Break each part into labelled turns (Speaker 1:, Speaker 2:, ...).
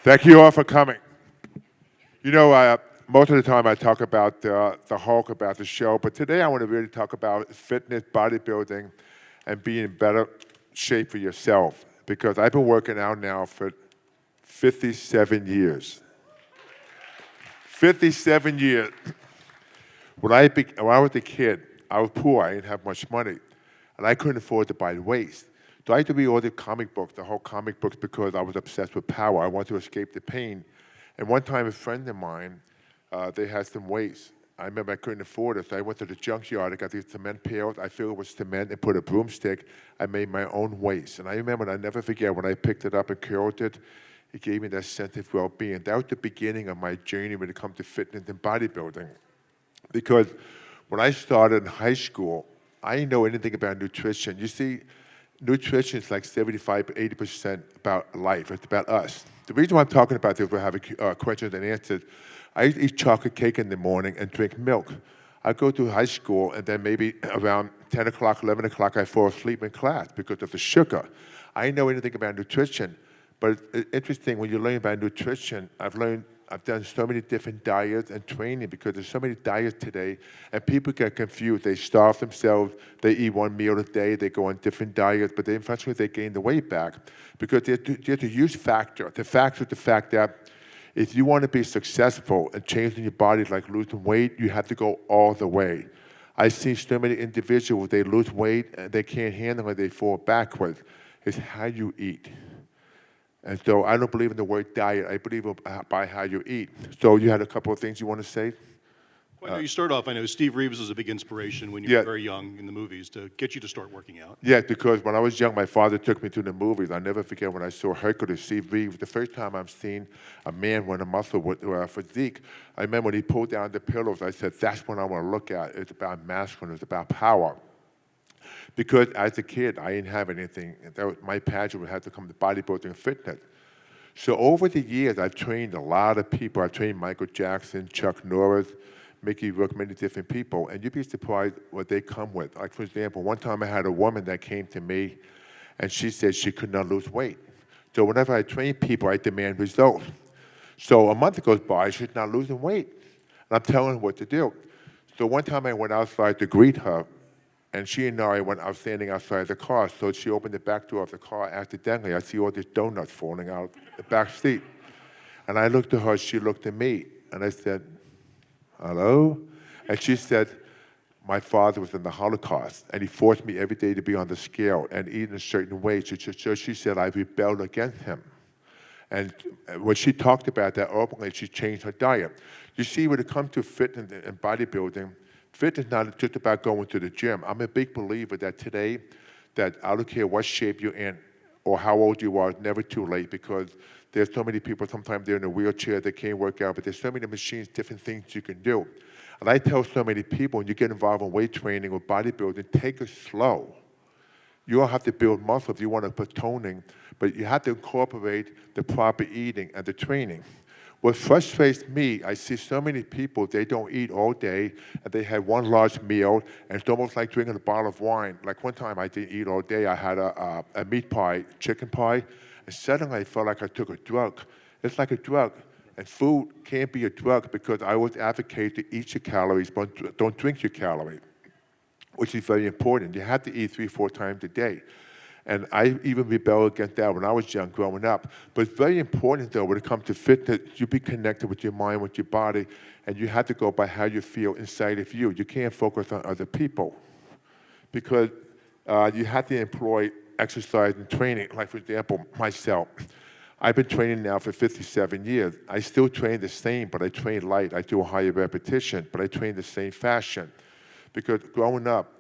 Speaker 1: Thank you all for coming. You know, most of the time I talk about the Hulk, about the show, but today I want to really talk about fitness, bodybuilding, and being in better shape for yourself. Because I've been working out now for 57 years. 57 years. When I was a kid, I was poor. I didn't have much money, and I couldn't afford to buy weights. So I had to read all the comic books, the whole comic books, because I was obsessed with power. I wanted to escape the pain. And one time, a friend of mine, they had some weights. I remember I couldn't afford it, so I went to the junkyard. I got these cement pails. I filled it with cement and put a broomstick. I made my own weights. And I remember, and I never forget, when I picked it up and curled it, it gave me that sense of well-being. That was the beginning of my journey when it comes to fitness and bodybuilding. Because when I started in high school, I didn't know anything about nutrition. You see, nutrition is like 75, 80% about life. It's about us. The reason why I'm talking about this, we're having questions and answers. I used to eat chocolate cake in the morning and drink milk. I go to high school, and then maybe around 10 o'clock, 11 o'clock, I fall asleep in class because of the sugar. I didn't know anything about nutrition. But it's interesting, when you learn about nutrition, I've done so many different diets and training because there's so many diets today, and people get confused. They starve themselves, they eat one meal a day, they go on different diets, but eventually they gain the weight back because there's a huge factor. The factor is the fact that if you want to be successful and changing your body, like losing weight, you have to go all the way. I've seen so many individuals, they lose weight and they can't handle it, they fall backwards. It's how you eat. And so I don't believe in the word diet. I believe by how you eat. So you had a couple of things you want to say?
Speaker 2: Well, you start off, I know Steve Reeves was a big inspiration when you were very young in the movies to get you to start working out.
Speaker 1: Yeah, because when I was young, my father took me to the movies. I'll never forget when I saw Hercules, Steve Reeves. The first time I've seen a man with a muscle with physique, I remember when he pulled down the pillows, I said, that's what I want to look at. It's about masculine, it's about power. Because as a kid, I didn't have anything. My passion would have to come to bodybuilding and fitness. So over the years, I've trained a lot of people. I've trained Michael Jackson, Chuck Norris, Mickey Rourke, many different people. And you'd be surprised what they come with. Like, for example, one time I had a woman that came to me, and she said she could not lose weight. So whenever I train people, I demand results. So a month goes by, she's not losing weight. And I'm telling her what to do. So one time I went outside to greet her, and she and I was standing outside the car, so she opened the back door of the car accidentally. I see all these donuts falling out the back seat. And I looked at her, she looked at me, and I said, hello? And she said, my father was in the Holocaust, and he forced me every day to be on the scale and eat in a certain way. So she said, I rebelled against him. And when she talked about that openly, she changed her diet. You see, when it comes to fitness and bodybuilding, fitness is not just about going to the gym. I'm a big believer that today, that I don't care what shape you're in or how old you are, it's never too late because there's so many people, sometimes they're in a wheelchair, they can't work out, but there's so many machines, different things you can do. And I tell so many people, when you get involved in weight training or bodybuilding, take it slow. You don't have to build muscle if you want to put toning, but you have to incorporate the proper eating and the training. What frustrates me, I see so many people, they don't eat all day, and they had one large meal, and it's almost like drinking a bottle of wine. Like one time I didn't eat all day, I had a meat pie, chicken pie, and suddenly I felt like I took a drug. It's like a drug, and food can't be a drug because I always advocate to eat your calories, but don't drink your calories, which is very important. You have to eat 3-4 times a day. And I even rebelled against that when I was young, growing up. But it's very important, though, when it comes to fitness, you be connected with your mind, with your body, and you have to go by how you feel inside of you. You can't focus on other people because you have to employ exercise and training. Like, for example, myself. I've been training now for 57 years. I still train the same, but I train light. I do a higher repetition, but I train the same fashion. Because growing up,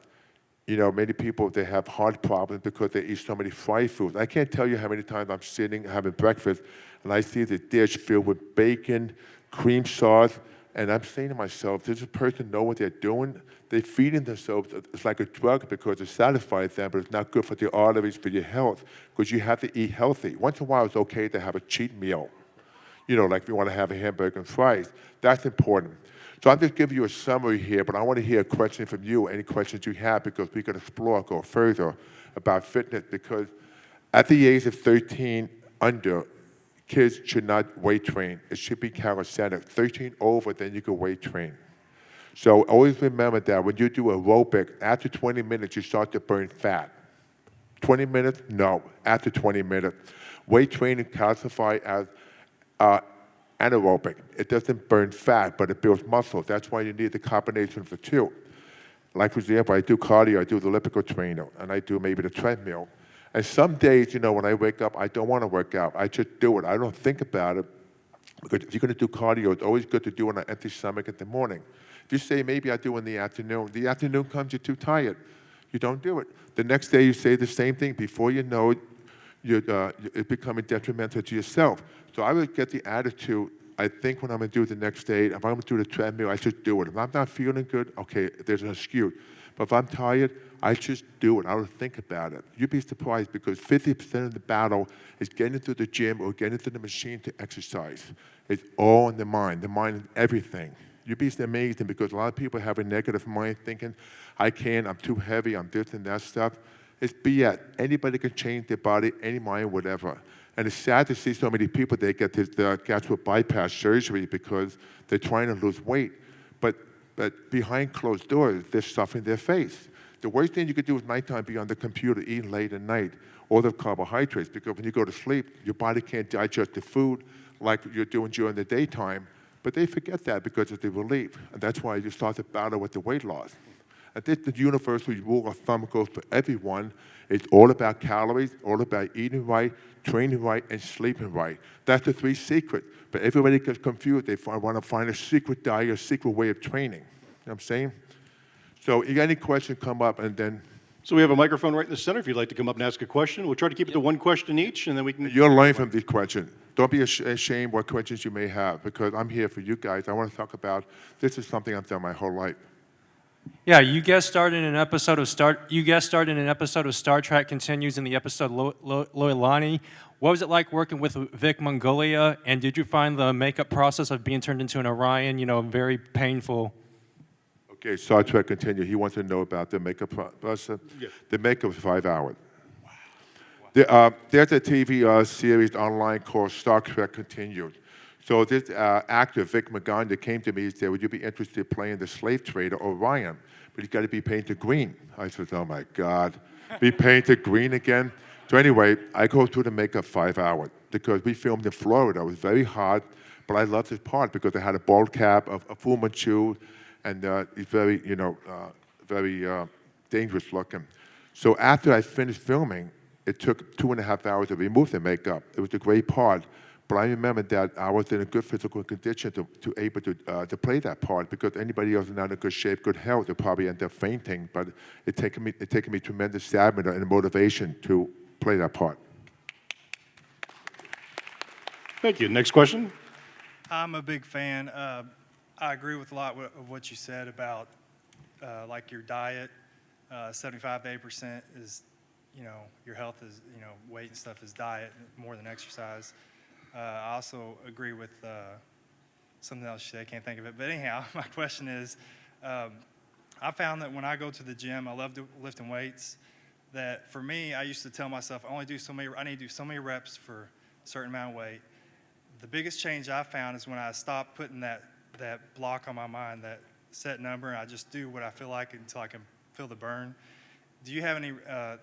Speaker 1: you know, many people, they have heart problems because they eat so many fried foods. I can't tell you how many times I'm sitting having breakfast and I see the dish filled with bacon, cream sauce, and I'm saying to myself, does this person know what they're doing? They're feeding themselves. It's like a drug because it satisfies them, but it's not good for the arteries, for your health, because you have to eat healthy. Once in a while, it's okay to have a cheat meal. You know, like if you want to have a hamburger and fries. That's important. So I'm just giving you a summary here, but I want to hear a question from you, any questions you have, because we can explore, go further about fitness, because at the age of 13 under, kids should not weight train. It should be calisthenics. 13 over, then you can weight train. So always remember that when you do aerobic, after 20 minutes, you start to burn fat. 20 minutes? No, after 20 minutes. Weight training classified as anaerobic. It doesn't burn fat, but it builds muscle. That's why you need the combination of the two. Like, for example, I do cardio, I do the elliptical trainer, and I do maybe the treadmill. And some days, when I wake up, I don't want to work out. I just do it. I don't think about it. Because if you're going to do cardio, it's always good to do it on an empty stomach in the morning. If you say, maybe I do in the afternoon comes, you're too tired. You don't do it. The next day, you say the same thing. Before you know it, it's becoming detrimental to yourself. So I would get the attitude, I think when I'm going to do it the next day, if I'm going to do the treadmill, I should do it. If I'm not feeling good, okay, there's an excuse. But if I'm tired, I just do it. I don't think about it. You'd be surprised because 50% of the battle is getting to the gym or getting to the machine to exercise. It's all in the mind is everything. You'd be amazed because a lot of people have a negative mind thinking, I can't, I'm too heavy, I'm this and that stuff. It's BS. Anybody can change their body, any mind, whatever. And it's sad to see so many people, they get this gastric bypass surgery because they're trying to lose weight. But behind closed doors, they're stuffing their face. The worst thing you could do is nighttime, be on the computer, eating late at night, all the carbohydrates, because when you go to sleep, your body can't digest the food like you're doing during the daytime. But they forget that because of the relief. And that's why you start to battle with the weight loss. And this the universal rule of thumb goes for everyone. It's all about calories, all about eating right, training right, and sleeping right. That's the 3 secrets. But everybody gets confused. They want to find a secret diet, a secret way of training. You know what I'm saying? So you got any question, come up, and then...
Speaker 2: So we have a microphone right in the center. If you'd like to come up and ask a question, we'll try to keep it to 1 question each, and then we can...
Speaker 1: You'll learn from these questions. Don't be ashamed what questions you may have, because I'm here for you guys. I want to talk about, this is something I've done my whole life.
Speaker 3: Yeah, you guest starred in an episode of Star Trek Continues in the episode Loilani. What was it like working with Vic Mongolia, and did you find the makeup process of being turned into an Orion, very painful?
Speaker 1: Okay, Star Trek Continue. He wants to know about the makeup process. Yeah. The makeup is 5 hours. Wow. There's a TV series online called Star Trek Continued. So this actor, Vic Mongolia, came to me and said, would you be interested in playing the slave trader, Orion? But he's got to be painted green. I said, oh my God, be painted green again? So anyway, I go through the makeup 5 hours because we filmed in Florida. It was very hot, but I loved this part because I had a bald cap, a Fu Manchu, and he's very, very dangerous looking. So after I finished filming, it took 2.5 hours to remove the makeup. It was a great part. But I remember that I was in a good physical condition to able to play that part because anybody else not in good shape, good health, would probably end up fainting. But it taken me tremendous stamina and motivation to play that part.
Speaker 2: Thank you. Next question.
Speaker 4: I'm a big fan. I agree with a lot of what you said about like your diet. 75 to 80% is, your health is, weight and stuff is diet more than exercise. I also agree with something else you said. I can't think of it. But anyhow, my question is, I found that when I go to the gym, I love lifting weights. That for me, I used to tell myself, I need to do so many reps for a certain amount of weight. The biggest change I found is when I stopped putting that block on my mind, that set number, and I just do what I feel like until I can feel the burn. Do you have any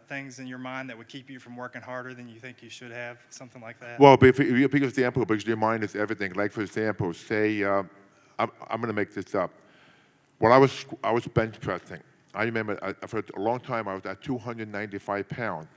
Speaker 4: things in your mind that would keep you from working harder than you think you should have, something like that?
Speaker 1: Well, but a big example, because your mind is everything. Like, for example, say, I'm going to make this up. When I was bench pressing, I remember for a long time I was at 295 pounds.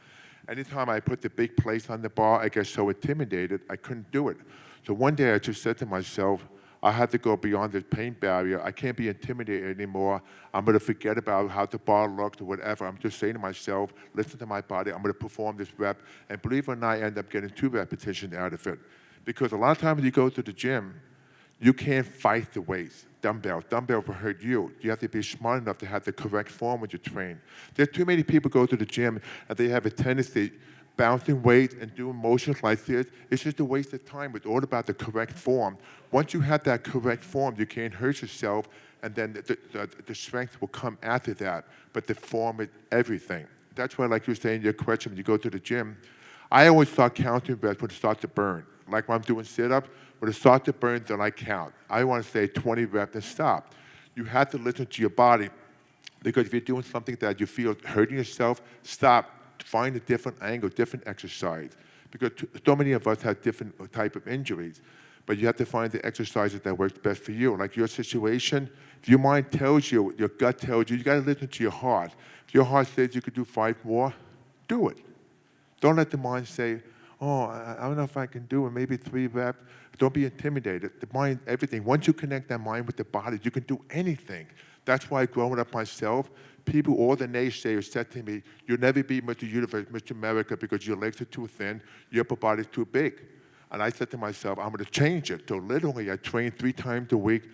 Speaker 1: Anytime I put the big plates on the bar, I get so intimidated, I couldn't do it. So one day I just said to myself, I had to go beyond this pain barrier. I can't be intimidated anymore. I'm going to forget about how the bar looked or whatever. I'm just saying to myself, listen to my body. I'm going to perform this rep. And believe it or not, I end up getting 2 repetitions out of it. Because a lot of times when you go to the gym, you can't fight the weights. Dumbbell will hurt you. You have to be smart enough to have the correct form when you train. There's too many people go to the gym and they have a tendency bouncing weights and doing motions like this. It's just a waste of time. It's all about the correct form. Once you have that correct form, you can't hurt yourself, and then the strength will come after that. But the form is everything. That's why, like you were saying in your question, when you go to the gym, I always start counting reps when it starts to burn. like when I'm doing sit-ups, when it starts to burn, then I count. I want to say 20 reps and stop. You have to listen to your body, because if you're doing something that you feel hurting yourself, stop. Find a different angle, different exercise. Because so many of us have different type of injuries. But you have to find the exercises that work best for you. Like your situation, if your mind tells you, your gut tells you, you got to listen to your heart. If your heart says you could do 5 more, do it. Don't let the mind say, oh, I don't know if I can do it, maybe 3 reps. Don't be intimidated. The mind, everything. Once you connect that mind with the body, you can do anything. That's why growing up myself, people, all the naysayers said to me, you'll never be Mr. Universe, Mr. America, because your legs are too thin, your upper body's too big. And I said to myself, I'm going to change it. So literally, I train 3 times a week,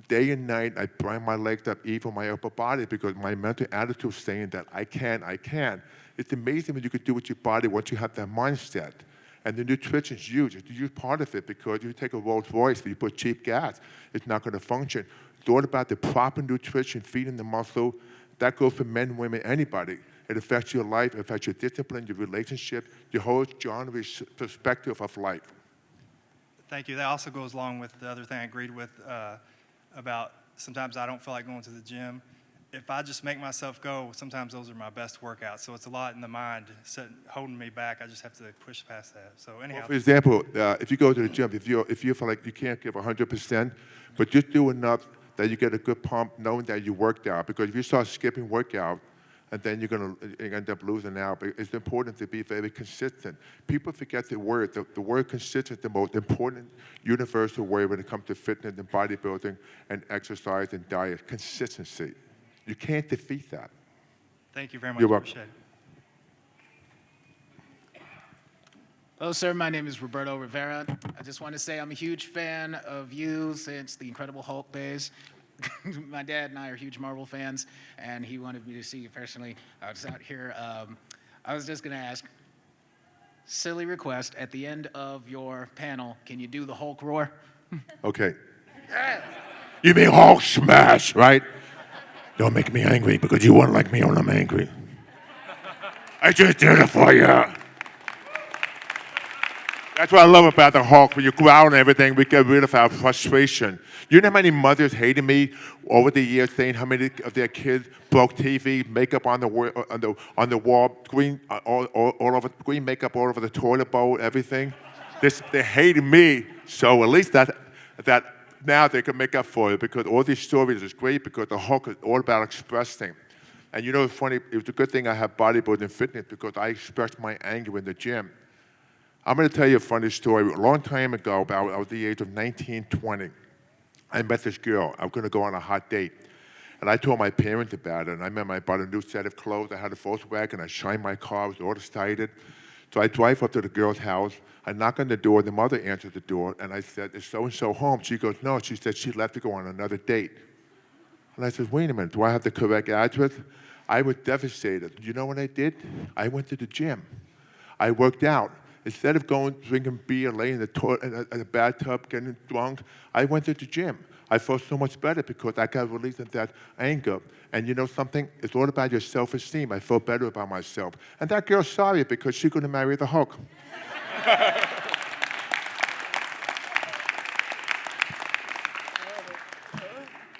Speaker 1: day and night. I grind my legs up, even my upper body, because my mental attitude is saying that I can, I can. It's amazing what you can do with your body once you have that mindset. And the nutrition is huge. It's a huge part of it, because you take a Rolls Royce, if you put cheap gas, it's not going to function. It's all about the proper nutrition, feeding the muscle. That goes for men, women, anybody. It affects your life, it affects your discipline, your relationship, your whole genre perspective of life.
Speaker 4: Thank you. That also goes along with the other thing I agreed with about sometimes I don't feel like going to the gym. If I just make myself go, sometimes those are my best workouts. So it's a lot in the mind holding me back. I just have to push past that. So anyhow.
Speaker 1: Well, for example, if you go to the gym, if you feel like you can't give 100%, but just do enough that you get a good pump knowing that you worked out. Because if you start skipping workout, and then you're going to end up losing out. But it's important to be very consistent. People forget the word. The word consistent is the most important universal word when it comes to fitness and bodybuilding and exercise and diet. Consistency. You can't defeat that.
Speaker 4: Thank you very much.
Speaker 1: You're welcome.
Speaker 4: Appreciate it.
Speaker 5: Hello, sir. My name is Roberto Rivera. I just want to say I'm a huge fan of you since the Incredible Hulk days. My dad and I are huge Marvel fans, and he wanted me to see you personally. I was out here. I was just going to ask, silly request, at the end of your panel, can you do the Hulk roar?
Speaker 1: Okay. You mean Hulk smash, right? Don't make me angry, because you won't like me when I'm angry. I just did it for you. That's what I love about the Hulk. When you growl and everything, we get rid of our frustration. You know how many mothers hated me over the years, saying how many of their kids broke TV, makeup on the wall, green all over, green makeup all over the toilet bowl, everything. They hated me. So at least that now they can make up for it, because all these stories is great, because the Hulk is all about expressing. And you know, it's funny. It was a good thing I have bodybuilding fitness, because I expressed my anger in the gym. I'm going to tell you a funny story. A long time ago, I was the age of 19, 20. I met this girl. I was going to go on a hot date. And I told my parents about it. And I remember I bought a new set of clothes. I had a Volkswagen. I shined my car. I was all excited. So I drive up to the girl's house. I knock on the door. The mother answers the door. And I said, is so-and-so home? She goes, no. She said she left to go on another date. And I said, wait a minute. Do I have the correct address? I was devastated. You know what I did? I went to the gym. I worked out. Instead of going, drinking beer, laying in the bathtub, getting drunk, I went to the gym. I felt so much better, because I got released of that anger. And you know something? It's all about your self-esteem. I felt better about myself. And that girl's sorry, because she's going to marry the Hulk.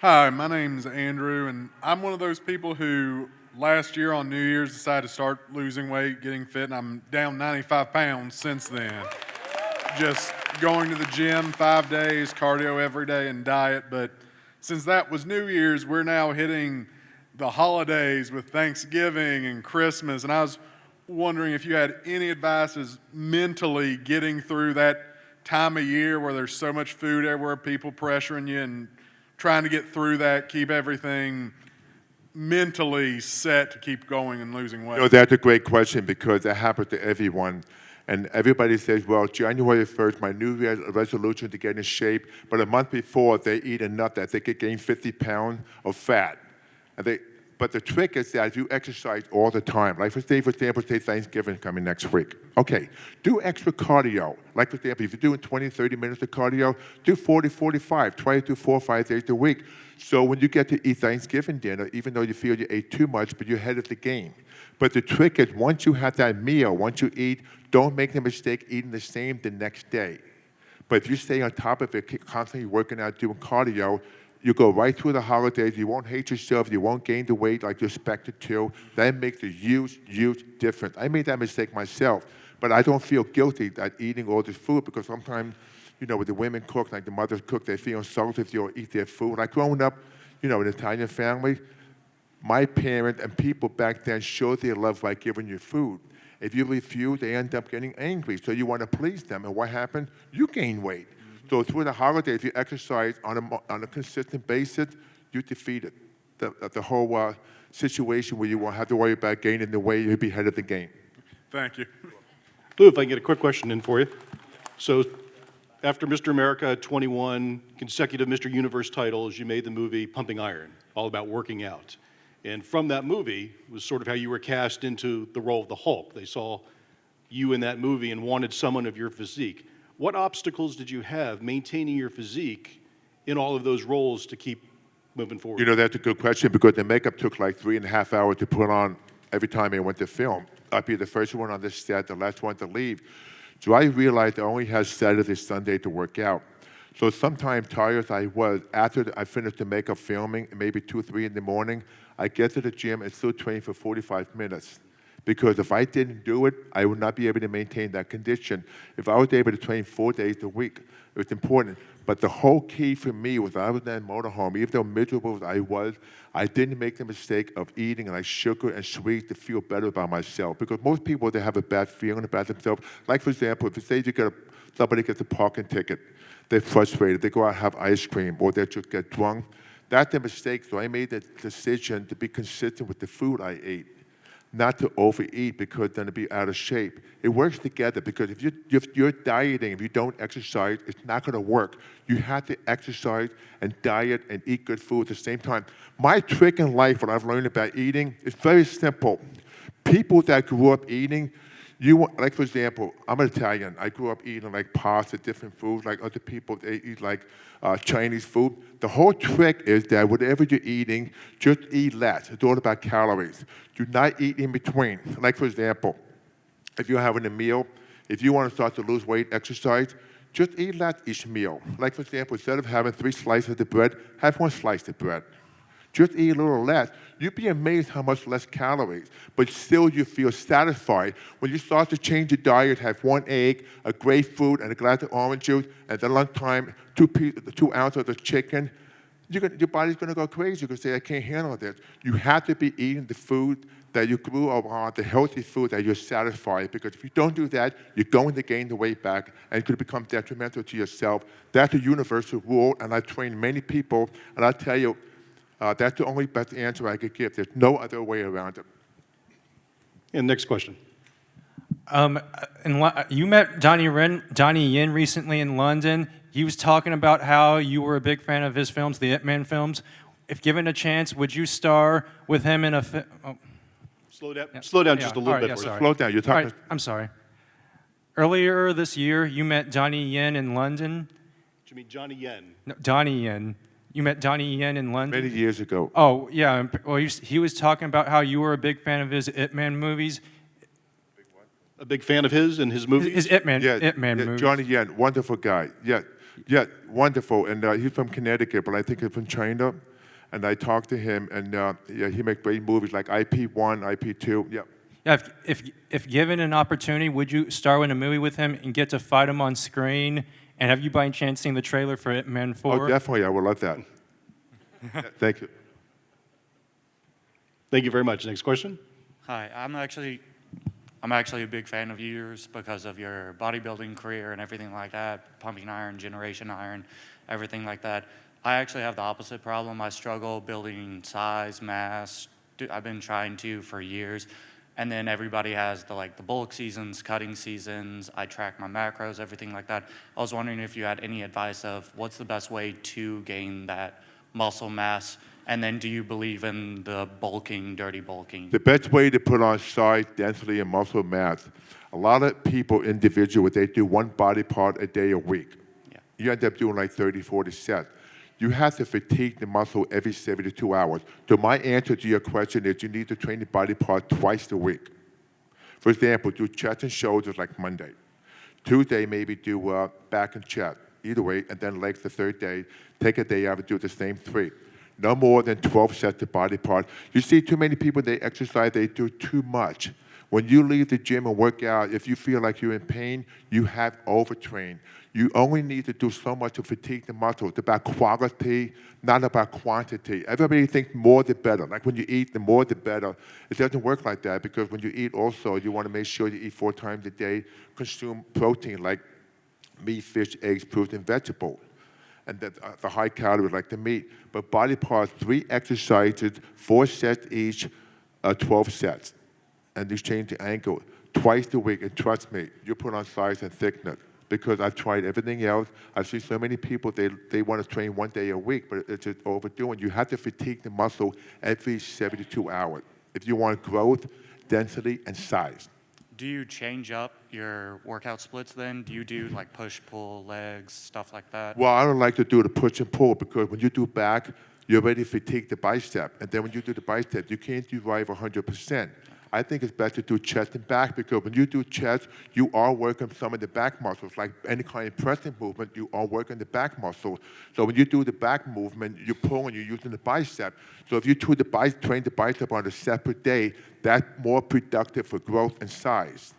Speaker 6: Hi, my name's Andrew, and I'm one of those people who last year on New Year's decided to start losing weight, getting fit, and I'm down 95 pounds since then. Just going to the gym 5 days, cardio every day, and diet. But since that was New Year's, we're now hitting the holidays with Thanksgiving and Christmas, and I was wondering if you had any advice as mentally getting through that time of year where there's so much food everywhere, people pressuring you, and trying to get through that, keep everything mentally set to keep going and losing weight?
Speaker 1: You know, that's a great question, because that happens to everyone. And everybody says, well, January 1st, my New Year's resolution to get in shape, but a month before, they eat enough that they could gain 50 pounds of fat. And But the trick is that if you exercise all the time, like for example, say Thanksgiving coming next week. Okay, do extra cardio. Like for example, if you're doing 20, 30 minutes of cardio, do 40, 45. Try to do 4 or 5 days a week. So when you get to eat Thanksgiving dinner, even though you feel you ate too much, but you're ahead of the game. But the trick is once you have that meal, once you eat, don't make the mistake eating the same the next day. But if you stay on top of it, constantly working out, doing cardio, you go right through the holidays. You won't hate yourself. You won't gain the weight like you're expected to. That makes a huge, huge difference. I made that mistake myself, but I don't feel guilty at eating all this food because sometimes, you know, when the women cook, like the mothers cook, they feel insulted if you eat their food. Like growing up, you know, in an Italian family, my parents and people back then showed their love by giving you food. If you refuse, they end up getting angry. So you want to please them. And what happened? You gain weight. So through the holiday, if you exercise on a consistent basis, you defeated the whole situation where you won't have to worry about gaining the weight. You'll be ahead of the game.
Speaker 6: Thank you.
Speaker 2: Lou, if I can get a quick question in for you. So after Mr. America, 21 consecutive Mr. Universe titles, you made the movie Pumping Iron, all about working out. And from that movie was sort of how you were cast into the role of the Hulk. They saw you in that movie and wanted someone of your physique. What obstacles did you have maintaining your physique in all of those roles to keep moving forward?
Speaker 1: You know, that's a good question because the makeup took like 3.5 hours to put on every time I went to film. I'd be the first one on the set, the last one to leave. So I realized I only had Saturday, Sunday to work out. So sometimes tired as I was, after I finished the makeup filming, maybe 2, 3 in the morning, I get to the gym and still train for 45 minutes. Because if I didn't do it, I would not be able to maintain that condition. If I was able to train 4 days a week, it was important. But the whole key for me was I was in that motorhome, even though miserable as I was, I didn't make the mistake of eating like sugar and sweets to feel better about myself. Because most people, they have a bad feeling about themselves. Like, for example, if you say somebody gets a parking ticket, they're frustrated, they go out and have ice cream, or they just get drunk. That's a mistake, so I made the decision to be consistent with the food I ate. Not to overeat because then to be out of shape. It works together because if you're dieting, if you don't exercise, it's not going to work. You have to exercise and diet and eat good food at the same time. My trick in life, what I've learned about eating, is very simple. People that grew up eating, like for example, I'm an Italian. I grew up eating like pasta, different foods. Like other people, they eat like Chinese food. The whole trick is that whatever you're eating, just eat less. It's all about calories. Do not eat in between. Like for example, if you're having a meal, if you want to start to lose weight, exercise, just eat less each meal. Like for example, instead of having 3 slices of bread, have 1 slice of bread. Just eat a little less. You'd be amazed how much less calories, but still you feel satisfied. When you start to change your diet, have 1 egg, a grapefruit, and a glass of orange juice, and then lunchtime, 2 ounces of chicken, your body's going to go crazy. You're going to say, I can't handle this. You have to be eating the food that you grew up on, the healthy food that you're satisfied, because if you don't do that, you're going to gain the weight back, and it could become detrimental to yourself. That's a universal rule, and I've trained many people, and I'll tell you, that's the only best answer I could give. There's no other way around it.
Speaker 2: And next question.
Speaker 3: You met Donnie Yen recently in London. He was talking about how you were a big fan of his films, the Ip Man films. If given a chance, would you star with him in a film? Oh.
Speaker 2: Slow down just a little bit.
Speaker 3: Sorry.
Speaker 1: Slow down. You're talking.
Speaker 3: Right, I'm sorry. Earlier this year, you met Donnie Yen in London.
Speaker 2: Did you mean Johnny Yen?
Speaker 3: No, Donnie Yen. You met Donnie Yen in London?
Speaker 1: Many years ago.
Speaker 3: Oh, yeah. Well, he was talking about how you were a big fan of his Ip Man movies.
Speaker 2: A big fan of his and his movies?
Speaker 3: His Ip Man movies.
Speaker 1: Johnny Yen, wonderful guy. Yeah, wonderful. And he's from Connecticut, but I think he's from China. And I talked to him, and he makes great movies like IP1, IP2. Yeah.
Speaker 3: Yeah, if given an opportunity, would you star in a movie with him and get to fight him on screen? And have you by any chance seen the trailer for Ip Man 4?
Speaker 1: Oh, definitely. I would love that. Thank you.
Speaker 2: Thank you very much. Next question.
Speaker 7: Hi, I'm actually a big fan of yours because of your bodybuilding career and everything like that, pumping iron, generation iron, everything like that. I actually have the opposite problem. I struggle building size, mass. I've been trying to for years. And then everybody has the bulk seasons, cutting seasons. I track my macros, everything like that. I was wondering if you had any advice of what's the best way to gain that muscle mass And then do you believe in the bulking, dirty bulking?
Speaker 1: The best way to put on size, density, and muscle mass, a lot of people, individuals, they do one body part a day a week.
Speaker 7: Yeah.
Speaker 1: You end up doing like 30, 40 sets. You have to fatigue the muscle every 72 hours. So my answer to your question is you need to train the body part twice a week. For example, do chest and shoulders like Monday. Tuesday, maybe do back and chest, either way, and then legs the third day. Take a day out and do the same 3. No more than 12 sets of body part. You see too many people, they exercise, they do too much. When you leave the gym and work out, if you feel like you're in pain, you have overtrained. You only need to do so much to fatigue the muscle. It's about quality, not about quantity. Everybody thinks more the better. Like when you eat, the more the better. It doesn't work like that because when you eat also, you want to make sure you eat 4 times a day, consume protein like meat, fish, eggs, fruit, and vegetable. And that the high calorie like the meat. But body parts, 3 exercises, 4 sets each, 12 sets. And you change the angle twice a week. And trust me, you put on size and thickness. Because I've tried everything else. I've seen so many people, they want to train 1 day a week, but it's just overdoing. You have to fatigue the muscle every 72 hours if you want growth, density, and size.
Speaker 7: Do you change up your workout splits then? Do you do like push, pull, legs, stuff like that?
Speaker 1: Well, I don't like to do the push and pull because when you do back, you already fatigue the bicep. And then when you do the bicep, you can't derive 100%. I think it's best to do chest and back because when you do chest, you are working some of the back muscles. Like any kind of pressing movement, you are working the back muscle. So when you do the back movement, you're pulling, you're using the bicep. So if you train the bicep on a separate day, that's more productive for growth and size.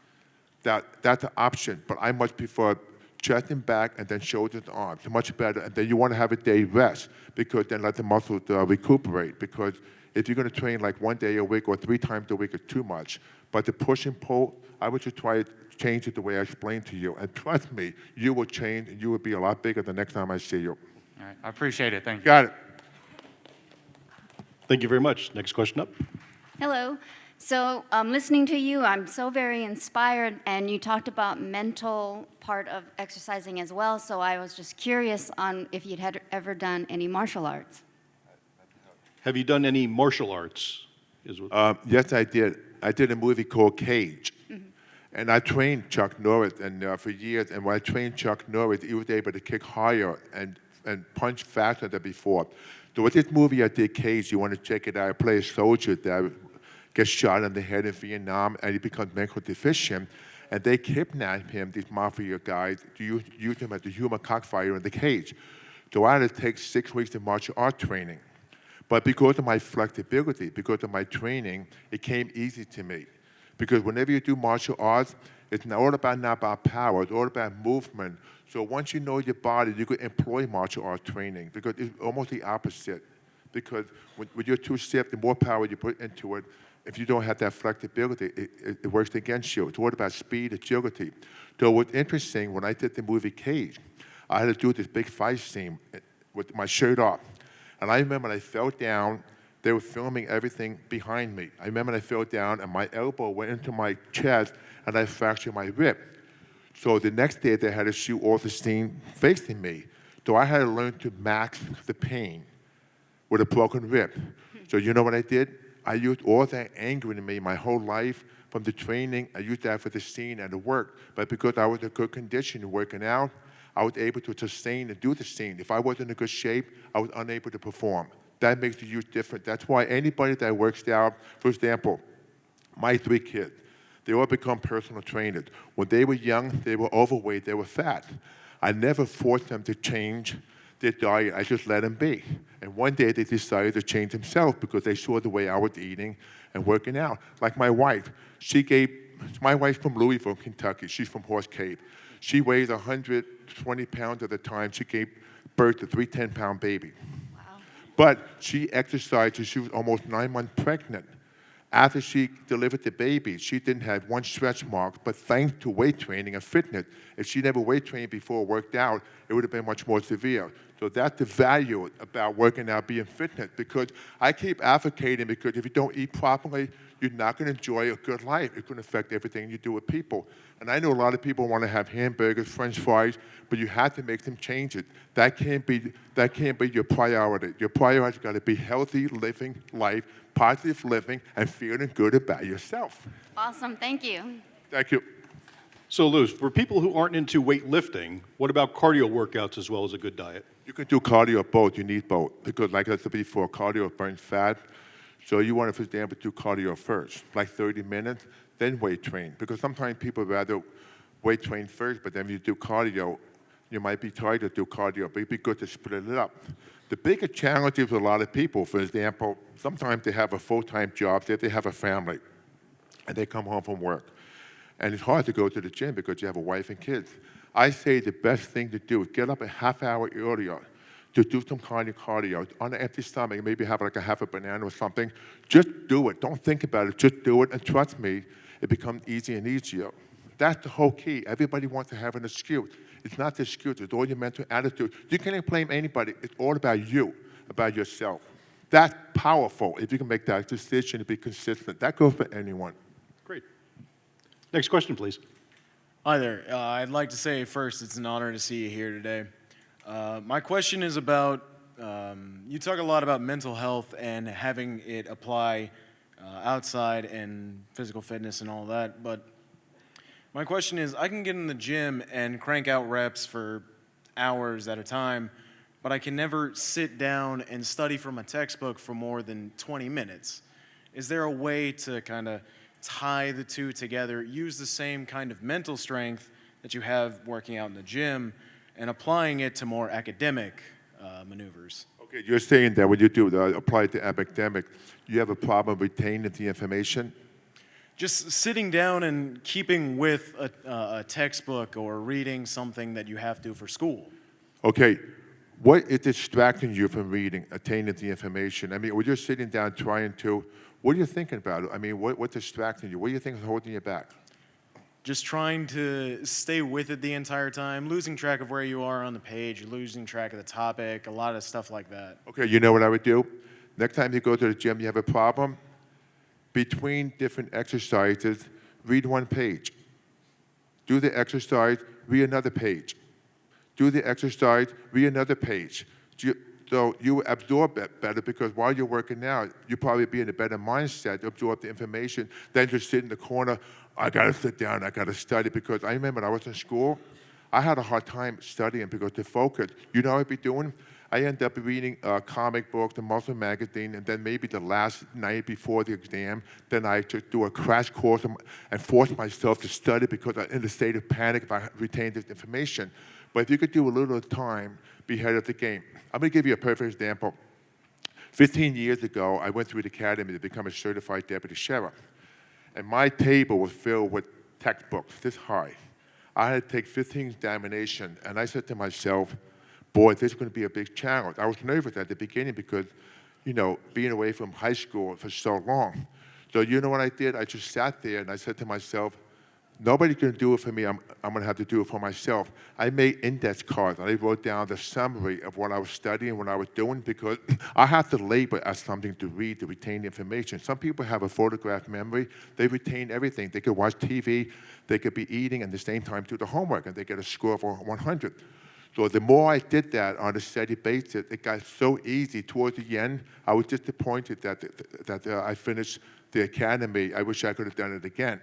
Speaker 1: That's an option, but I much prefer chest and back and then shoulders and arms. It's much better. And then you want to have a day rest because then let the muscles recuperate because if you're going to train like 1 day a week or 3 times a week, it's too much. But the push and pull, I would just try to change it the way I explained to you. And trust me, you will change and you will be a lot bigger the next time I see you.
Speaker 7: All right, I appreciate it. Thank you.
Speaker 1: Got it.
Speaker 2: Thank you very much. Next question up.
Speaker 8: Hello. So listening to you, I'm so very inspired, and you talked about mental part of exercising as well, so I was just curious on if you'd had ever done any martial arts.
Speaker 2: Have you done any martial arts?
Speaker 1: Yes, I did. I did a movie called Cage. And I trained Chuck Norris for years, and when I trained Chuck Norris, he was able to kick higher and punch faster than before. So with this movie I did, Cage, you want to check it out. I play a soldier that gets shot in the head in Vietnam, and he becomes mental deficient. And they kidnap him, these mafia guys, to use him as a human cockfighter in the cage. So I had to take 6 weeks of martial art training. But because of my flexibility, because of my training, it came easy to me. Because whenever you do martial arts, it's not about power, it's all about movement. So once you know your body, you can employ martial art training because it's almost the opposite. Because when you're too stiff, the more power you put into it, if you don't have that flexibility, it works against you. It's all about speed, agility. So what's interesting, when I did the movie Cage, I had to do this big fight scene with my shirt off. And I remember I fell down, they were filming everything behind me. I remember I fell down and my elbow went into my chest and I fractured my rib. So the next day they had to shoot all the scene facing me. So I had to learn to max the pain with a broken rib. So you know what I did? I used all that anger in me my whole life from the training. I used that for the scene and the work. But because I was in good condition working out, I was able to sustain and do the scene. If I wasn't in good shape, I was unable to perform. That makes the huge difference. That's why anybody that works out, for example, my 3 kids, they all become personal trainers. When they were young, they were overweight, they were fat. I never forced them to change their diet. I just let them be. And one day they decided to change themselves because they saw the way I was eating and working out. Like my wife, my wife's from Louisville, Kentucky. She's from Horse Cave. She weighs 120 pounds at the time. She gave birth to a 310-pound baby.
Speaker 8: Wow.
Speaker 1: But she exercised till she was almost 9 months pregnant. After she delivered the baby, she didn't have one stretch mark, but thanks to weight training and fitness, If she never weight trained before or worked out, it would have been much more severe. So that's the value about working out, being fitness, because I keep advocating, because if you don't eat properly, you're not going to enjoy a good life. It's going to affect everything you do with people. And I know a lot of people want to have hamburgers, French fries, but you have to make them change it. That can't be your priority. Your priority has got to be healthy, living life, positive living, and feeling good about yourself.
Speaker 8: Awesome, thank you.
Speaker 1: Thank you.
Speaker 2: So, Lou, for people who aren't into weightlifting, what about cardio workouts as well as a good diet?
Speaker 1: You can do cardio both. You need both. Because like I said before, cardio burns fat. So you want to, for example, do cardio first, like 30 minutes, then weight train. Because sometimes people rather weight train first, but then you do cardio, you might be tired to do cardio, but it'd be good to split it up. The bigger challenge is with a lot of people, for example, sometimes they have a full-time job, they have a family, and they come home from work. And it's hard to go to the gym because you have a wife and kids. I say the best thing to do is get up a half hour earlier to do some kind of cardio on an empty stomach, maybe have like a half a banana or something. Just do it. Don't think about it. Just do it. And trust me, it becomes easier and easier. That's the whole key. Everybody wants to have an excuse. It's not the excuse. It's all your mental attitude. You can't blame anybody. It's all about you, about yourself. That's powerful if you can make that decision to be consistent. That goes for anyone.
Speaker 2: Great. Next question, please.
Speaker 9: Hi there. I'd like to say first, it's an honor to see you here today. My question is about, you talk a lot about mental health and having it apply outside and physical fitness and all that, but my question is, I can get in the gym and crank out reps for hours at a time, but I can never sit down and study from a textbook for more than 20 minutes. Is there a way to kind of tie the two together, use the same kind of mental strength that you have working out in the gym and applying it to more academic maneuvers?
Speaker 1: Okay, you're saying that when you do apply it to academic, you have a problem retaining the information?
Speaker 9: Just sitting down and keeping with a textbook or reading something that you have to for school.
Speaker 1: Okay, what is distracting you from reading, attaining the information? I mean, when you're sitting down trying to, what are you thinking about? I mean, what's distracting you? What do you think is holding you back?
Speaker 9: Just trying to stay with it the entire time, losing track of where you are on the page, losing track of the topic, a lot of stuff like that.
Speaker 1: Okay, you know what I would do? Next time you go to the gym, you have a problem, between different exercises, read one page. Do the exercise, read another page. Do the exercise, read another page. So you absorb it better because while you're working out, you'll probably be in a better mindset to absorb the information than just sit in the corner, I gotta sit down, I gotta study. Because I remember when I was in school, I had a hard time studying because to focus. You know what I'd be doing? I ended up reading comic books, the Muscle magazine, and then maybe the last night before the exam, then I just do a crash course and force myself to study because I'm in a state of panic if I retain this information. But if you could do a little time, be ahead of the game. I'm going to give you a perfect example. 15 years ago, I went through the academy to become a certified deputy sheriff. And my table was filled with textbooks this high. I had to take 15 examinations, and I said to myself, boy, this is going to be a big challenge. I was nervous at the beginning because, you know, being away from high school for so long. So you know what I did? I just sat there and I said to myself, nobody's going to do it for me. I'm going to have to do it for myself. I made index cards and I wrote down the summary of what I was studying, what I was doing, because I have to label as something to read, to retain the information. Some people have a photograph memory. They retain everything. They could watch TV. They could be eating and at the same time do the homework, and they get a score of 100. So the more I did that on a steady basis, it got so easy. Towards the end, I was disappointed that I finished the academy. I wish I could have done it again.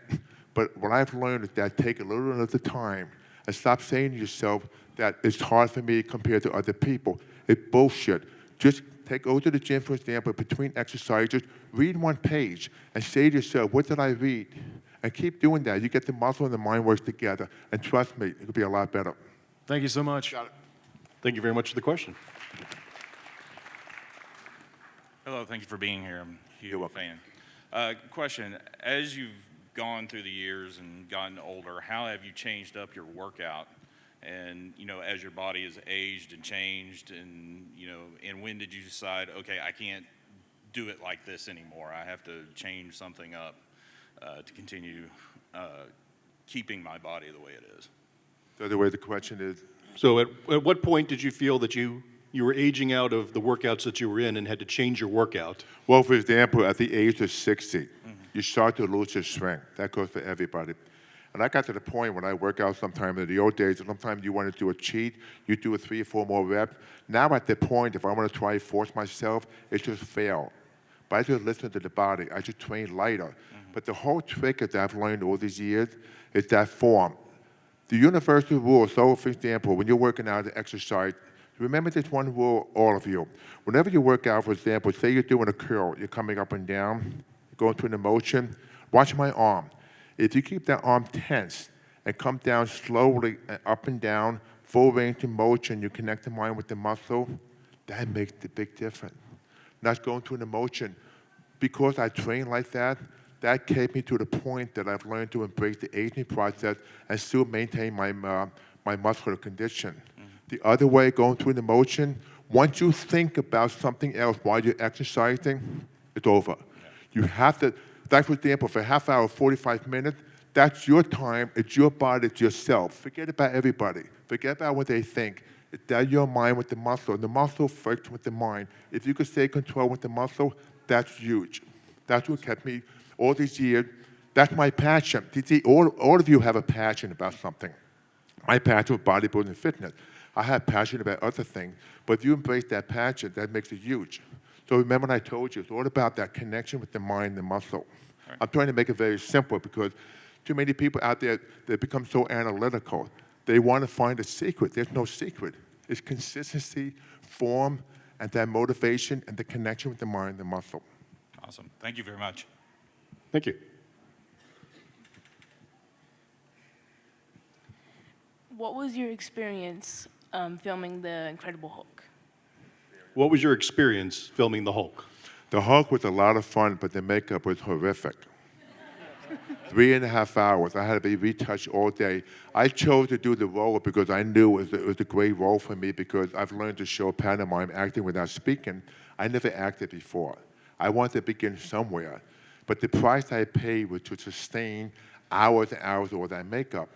Speaker 1: But what I've learned is that take a little at a time and stop saying to yourself that it's hard for me compared to other people. It's bullshit. Just go to the gym, for example, between exercises, read one page and say to yourself, what did I read? And keep doing that. You get the muscle and the mind works together. And trust me, it'll be a lot better.
Speaker 9: Thank you so much.
Speaker 1: Got it.
Speaker 2: Thank you very much for the question.
Speaker 10: Hello, thank you for being here. I'm a huge fan. Question, as you've gone through the years and gotten older, how have you changed up your workout? And, you know, as your body has aged and changed and, you know, and when did you decide, okay, I can't do it like this anymore. I have to change something up to continue keeping my body the way it is?
Speaker 1: So the way the question is,
Speaker 2: So at what point did you feel that you were aging out of the workouts that you were in and had to change your workout?
Speaker 1: well, for example, at the age of 60, you start to lose your strength. That goes for everybody. And I got to the point when I work out sometime in the old days, sometimes you want to do a cheat, you do a 3 or 4 more reps. Now at the point, if I want to try to force myself, it just fail. But I just listen to the body. I just train lighter. But the whole trick that I've learned all these years is that form. The universal rule, so for example, when you're working out the exercise, remember this one rule, all of you. Whenever you work out, for example, say you're doing a curl, you're coming up and down, going through the motion, watch my arm. If you keep that arm tense and come down slowly and up and down, full range of motion, you connect the mind with the muscle, that makes the big difference. Not going through the motion. Because I train like that, that kept me to the point that I've learned to embrace the aging process and still maintain my muscular condition. The other way, going through the motion, once you think about something else while you're exercising, it's over. You have to, like for example, for a half hour, 45 minutes, that's your time, it's your body, it's yourself. Forget about everybody. Forget about what they think. It's that your mind with the muscle. The muscle first with the mind. If you could stay control with the muscle, that's huge. That's what kept me all these years. That's my passion. You see, all of you have a passion about something. My passion was bodybuilding and fitness. I have passion about other things, but if you embrace that passion, that makes it huge. So remember when I told you, it's all about that connection with the mind and the muscle. Right. I'm trying to make it very simple because too many people out there, they become so analytical. They want to find a secret. There's no secret. It's consistency, form, and that motivation and the connection with the mind and the muscle.
Speaker 10: Awesome. Thank you very much.
Speaker 2: Thank you.
Speaker 11: What was your experience filming The Incredible Hulk?
Speaker 2: What was your experience filming the Hulk?
Speaker 1: The Hulk was a lot of fun, but the makeup was horrific. 3.5 hours. I had to be retouched all day. I chose to do the role because I knew it was a great role for me because I've learned to show pantomime acting without speaking. I never acted before. I wanted to begin somewhere. But the price I paid was to sustain hours and hours of all that makeup.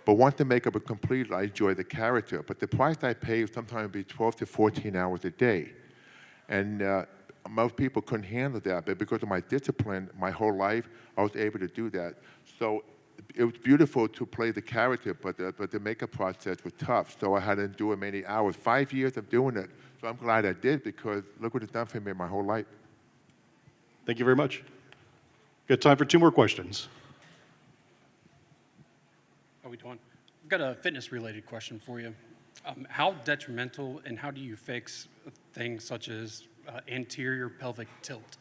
Speaker 1: But once the makeup was completed, I enjoyed the character. But the price I paid sometimes would be 12 to 14 hours a day. And most people couldn't handle that, but because of my discipline, my whole life, I was able to do that. So it was beautiful to play the character, but the makeup process was tough, so I had to do it many hours. 5 years of doing it, so I'm glad I did because look what it's done for me my whole life.
Speaker 2: Thank you very much. Got time for 2 more questions.
Speaker 12: How are we doing? I've got a fitness-related question for you. How detrimental and how do you fix things such as anterior pelvic tilt?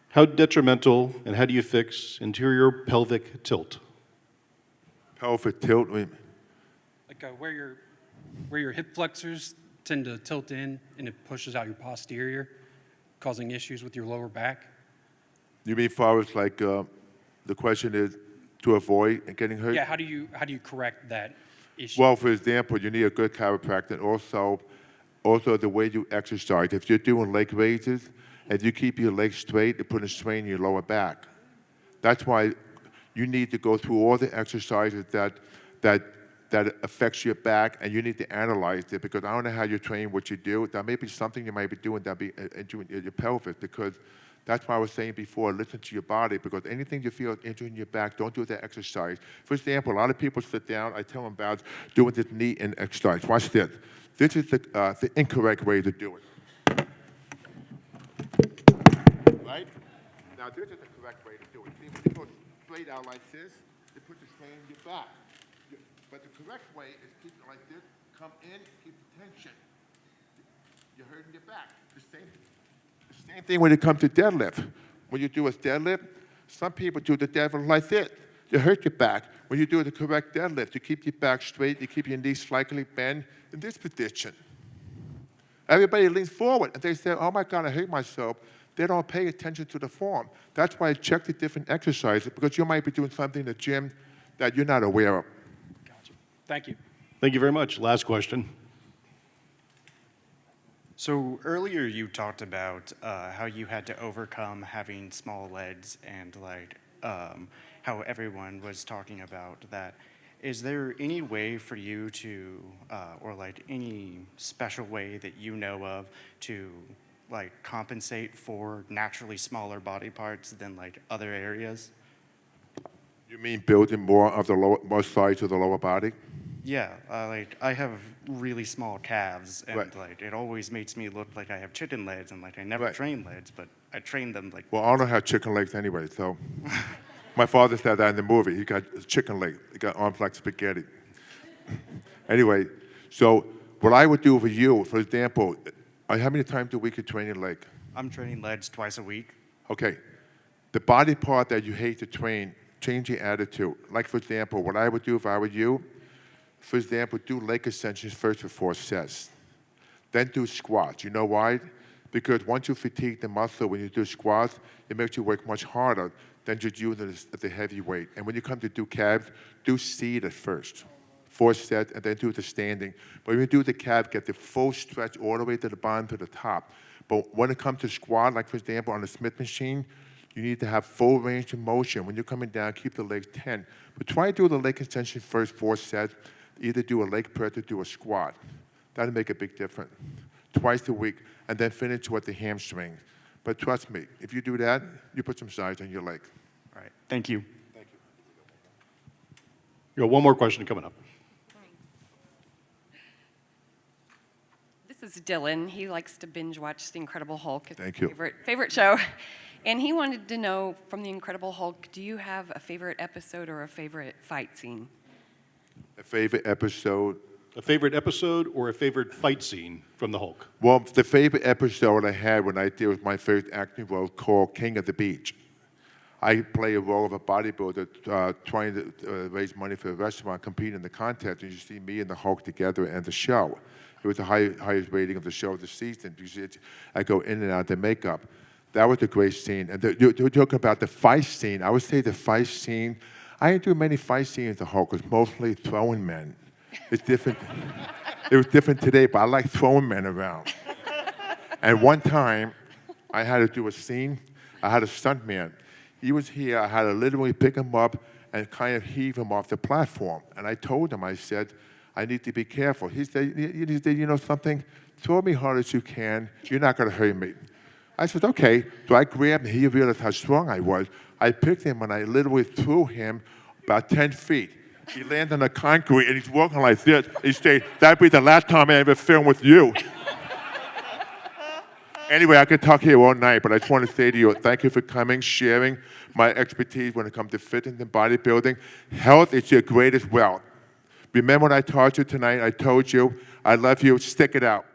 Speaker 2: How detrimental and how do you fix anterior pelvic tilt?
Speaker 1: Pelvic tilt?
Speaker 12: Like where your hip flexors tend to tilt in and it pushes out your posterior, causing issues with your lower back.
Speaker 1: You mean far as like the question is to avoid getting hurt?
Speaker 12: Yeah, how do you correct that issue?
Speaker 1: Well, for example, you need a good chiropractor. Also the way you exercise. If you're doing leg raises, if you keep your legs straight, it puts a strain in your lower back. That's why you need to go through all the exercises that affects your back, and you need to analyze it because I don't know how you train, what you do. There may be something you might be doing that be injuring your pelvis because that's why I was saying before, listen to your body because anything you feel injuring your back, don't do that exercise. For example, a lot of people sit down, I tell them about doing this knee in exercise. Watch this. This is the incorrect way to do it. Right? Now, this is the correct way to do it. See, when you go straight out like this, it puts a strain in your back. But the correct way is keep it like this, come in, keep the tension. You're hurting your back. The same thing when it comes to deadlift. When you do a deadlift, some people do the deadlift like this. You hurt your back. When you do the correct deadlift, you keep your back straight, you keep your knees slightly bent in this position. Everybody leans forward and they say, oh my God, I hurt myself. They don't pay attention to the form. That's why I check the different exercises because you might be doing something in the gym that you're not aware of.
Speaker 12: Gotcha. Thank you.
Speaker 2: Thank you very much. Last question.
Speaker 13: So earlier you talked about how you had to overcome having small legs and how everyone was talking about that. is there any way for you to, or like any special way that you know of to like compensate for naturally smaller body parts than like other areas?
Speaker 1: You mean building more size to the lower body?
Speaker 13: Yeah, like I have really small calves, and
Speaker 1: Right.
Speaker 13: like it always makes me look like I have chicken legs, and like I never
Speaker 1: Right.
Speaker 13: train legs, but I train them like.
Speaker 1: Well, I don't have chicken legs anyway, so. My father said that in the movie. He got chicken leg. He got arms like spaghetti. Anyway, so what I would do for you, for example, how many times a week you train your leg?
Speaker 13: I'm training legs twice a week.
Speaker 1: Okay. The body part that you hate to train, change your attitude. Like, for example, what I would do if I were you, for example, do leg extensions first for 4 sets. Then do squats. You know why? Because once you fatigue the muscle when you do squats, it makes you work much harder than just using it at the heavy weight. And when you come to do calves, do seated first. 4 sets, and then do the standing. But when you do the calf, get the full stretch all the way to the bottom to the top. But when it comes to squat, like for example on the Smith machine, you need to have full range of motion. When you're coming down, keep the legs 10. But try to do the leg extension first, 4 sets. Either do a leg press or do a squat. That'll make a big difference. Twice a week, and then finish with the hamstring. But trust me, if you do that, you put some size on your leg.
Speaker 13: All right, thank you.
Speaker 2: You got one more question coming up.
Speaker 14: This is Dylan. He likes to binge watch The Incredible Hulk. It's
Speaker 1: Thank
Speaker 14: his
Speaker 1: you.
Speaker 14: favorite show. And he wanted to know from The Incredible Hulk, do you have a favorite episode or a favorite fight scene?
Speaker 1: A favorite episode?
Speaker 2: A favorite episode or a favorite fight scene from the Hulk?
Speaker 1: Well, the favorite episode I had when I did was my first acting role called King of the Beach. I play a role of a bodybuilder trying to raise money for a restaurant, competing in the contest, and you see me and the Hulk together and the show. It was the highest rating of the show this season. You see I go in and out of the makeup. That was a great scene. And you're talking about the fight scene. I would say the fight scene, I didn't do many fight scenes with the Hulk. It was mostly throwing men. It's different. It was different today, but I like throwing men around. And one time, I had to do a scene. I had a stuntman. He was here. I had to literally pick him up and kind of heave him off the platform. And I told him, I said, I need to be careful. He said, you know something? Throw me hard as you can. You're not going to hurt me. I said, okay. So I grabbed him. He realized how strong I was. I picked him, and I literally threw him about 10 feet. He landed on the concrete, and he's walking like this. He said, that'd be the last time I ever filmed with you. Anyway, I could talk here all night, but I just want to say to you, thank you for coming, sharing my expertise when it comes to fitness and bodybuilding. Health is your greatest wealth. Remember what I taught you tonight? I told you, I love you, stick it out.